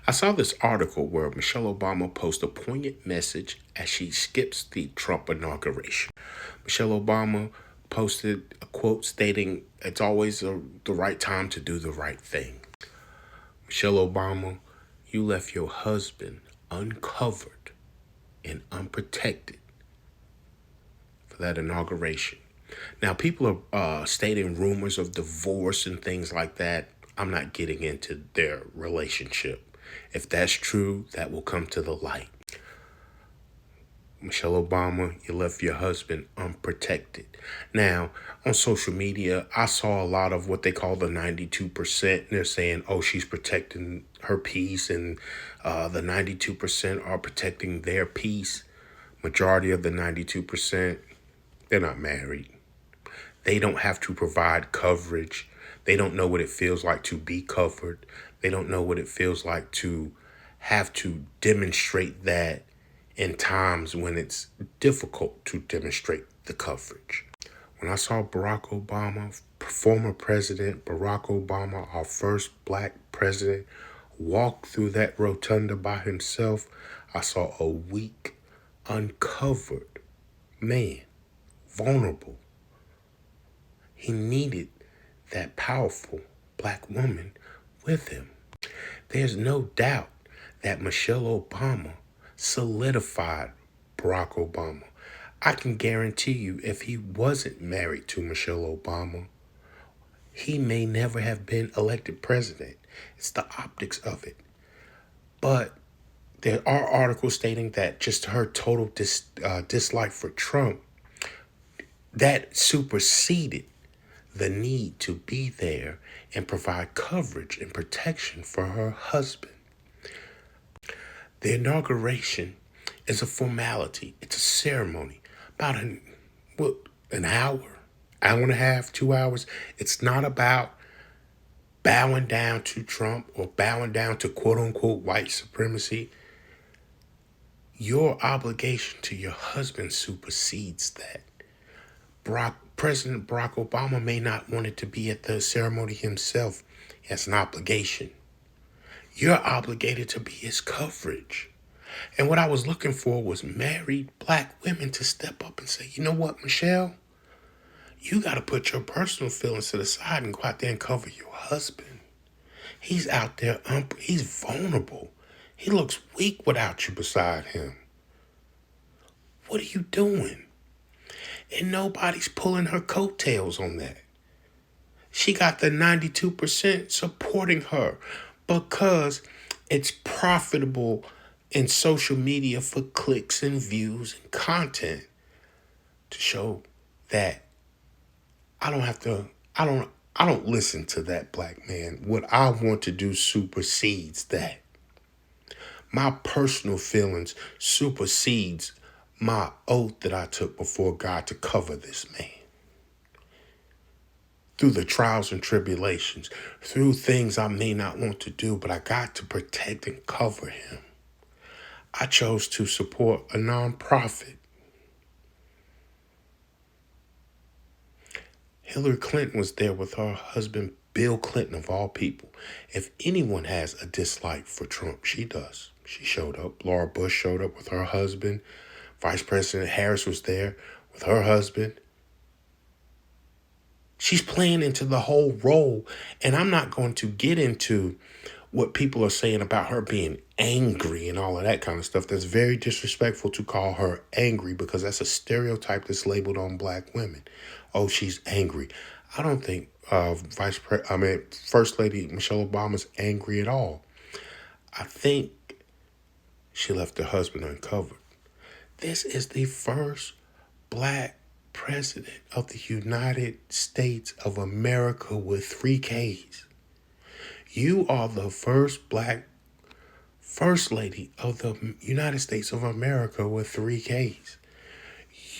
I saw this article where Michelle Obama posted a poignant message as she skips the Trump inauguration. Michelle Obama posted a quote stating, "It's always the right time to do the right thing." Michelle Obama, you left your husband uncovered and unprotected for that inauguration. Now, people are stating rumors of divorce and things like that. I'm not getting into their relationship. If that's true, that will come to the light. Michelle Obama, you left your husband unprotected. Now, on social media, I saw a lot of what they call the 92%. They're saying, oh, she's protecting her peace, and the 92% are protecting their peace. Majority of the 92%, they're not married. They don't have to provide coverage. They don't know what it feels like to be covered. They don't know what it feels like to have to demonstrate that in times when it's difficult to demonstrate the coverage. When I saw Barack Obama, former President Barack Obama, our first black president, walk through that rotunda by himself, I saw a weak, uncovered man, vulnerable. He needed that powerful black woman with him. There's no doubt that Michelle Obama solidified Barack Obama. I can guarantee you, if he wasn't married to Michelle Obama, he may never have been elected president. It's the optics of it. But there are articles stating that just her total dislike for Trump, that superseded the need to be there and provide coverage and protection for her husband. The inauguration is a formality. It's a ceremony. About an hour and a half, 2 hours. It's not about bowing down to Trump or bowing down to quote unquote white supremacy. Your obligation to your husband supersedes that. President Barack Obama may not want it to be at the ceremony himself. He has an obligation. You're obligated to be his coverage. And what I was looking for was married black women to step up and say, you know what, Michelle? You got to put your personal feelings to the side and go out there and cover your husband. He's out there, he's vulnerable. He looks weak without you beside him. What are you doing? And nobody's pulling her coattails on that. She got the 92% supporting her because it's profitable in social media for clicks and views and content to show that I don't listen to that black man. What I want to do supersedes that. My personal feelings supersedes my oath that I took before God to cover this man. Through the trials and tribulations, through things I may not want to do, but I got to protect and cover him. I chose to support a nonprofit. Hillary Clinton was there with her husband, Bill Clinton, of all people. If anyone has a dislike for Trump, she does. She showed up. Laura Bush showed up with her husband. Vice President Harris was there with her husband. She's playing into the whole role. And I'm not going to get into what people are saying about her being angry and all of that kind of stuff. That's very disrespectful to call her angry, because that's a stereotype that's labeled on black women. Oh, she's angry. I don't think First Lady Michelle Obama's angry at all. I think she left her husband uncovered. This is the first black president of the United States of America with 3 Ks. You are the first black first lady of the United States of America with 3 Ks.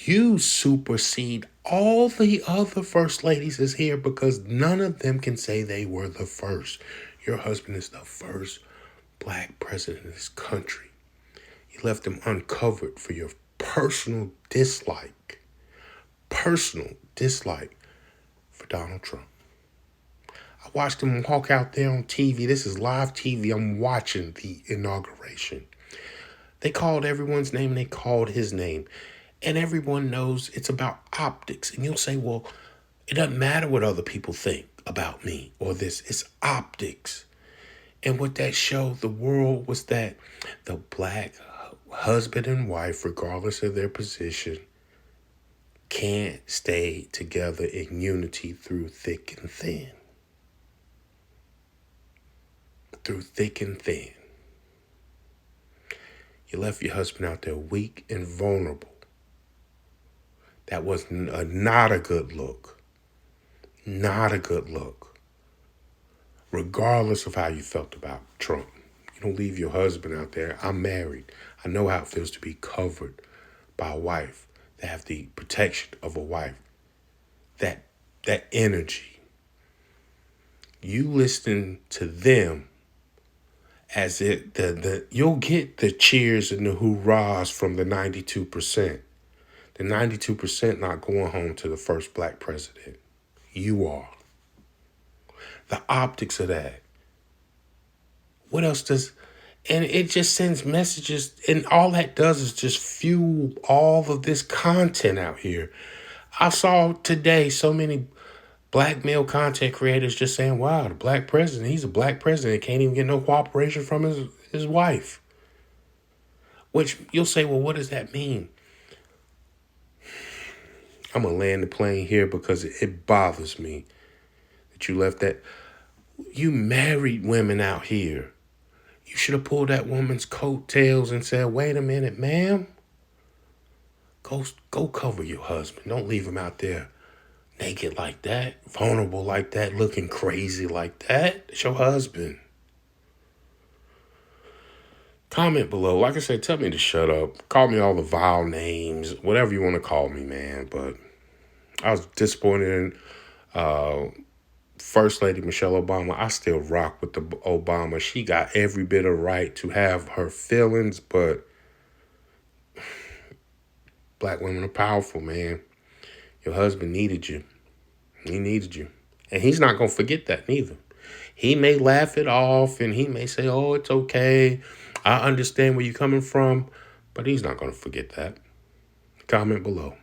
You supersede all the other first ladies is here because none of them can say they were the first. Your husband is the first black president of this country. You left him uncovered for your personal dislike for Donald Trump. I watched him walk out there on TV. This is live TV. I'm watching the inauguration. They called everyone's name and they called his name. And everyone knows it's about optics. And you'll say, well, it doesn't matter what other people think about me or this. It's optics. And what that showed the world was that the black husband and wife, regardless of their position, can't stay together in unity through thick and thin. Through thick and thin. You left your husband out there weak and vulnerable. That was not a good look. Not a good look. Regardless of how you felt about Trump. You don't leave your husband out there. I'm married. I know how it feels to be covered by a wife. To have the protection of a wife. That energy. You listen to them as you'll get the cheers and the hoorahs from the 92%. The 92% not going home to the first black president. You are. The optics of that. What else does... And it just sends messages, and all that does is just fuel all of this content out here. I saw today so many black male content creators just saying, wow, the black president, he's a black president, can't even get no cooperation from his wife. Which you'll say, well, what does that mean? I'm going to land the plane here because it bothers me that you left that. You married women out here. You should have pulled that woman's coattails and said, wait a minute, ma'am. Go cover your husband. Don't leave him out there naked like that, vulnerable like that, looking crazy like that. It's your husband. Comment below. Like I said, tell me to shut up. Call me all the vile names, whatever you want to call me, man. But I was disappointed in First Lady Michelle Obama. I still rock with the Obama. She got every bit of right to have her feelings, but black women are powerful, man. Your husband needed you. He needed you. And he's not going to forget that neither. He may laugh it off and he may say, oh, it's okay. I understand where you're coming from. But he's not going to forget that. Comment below.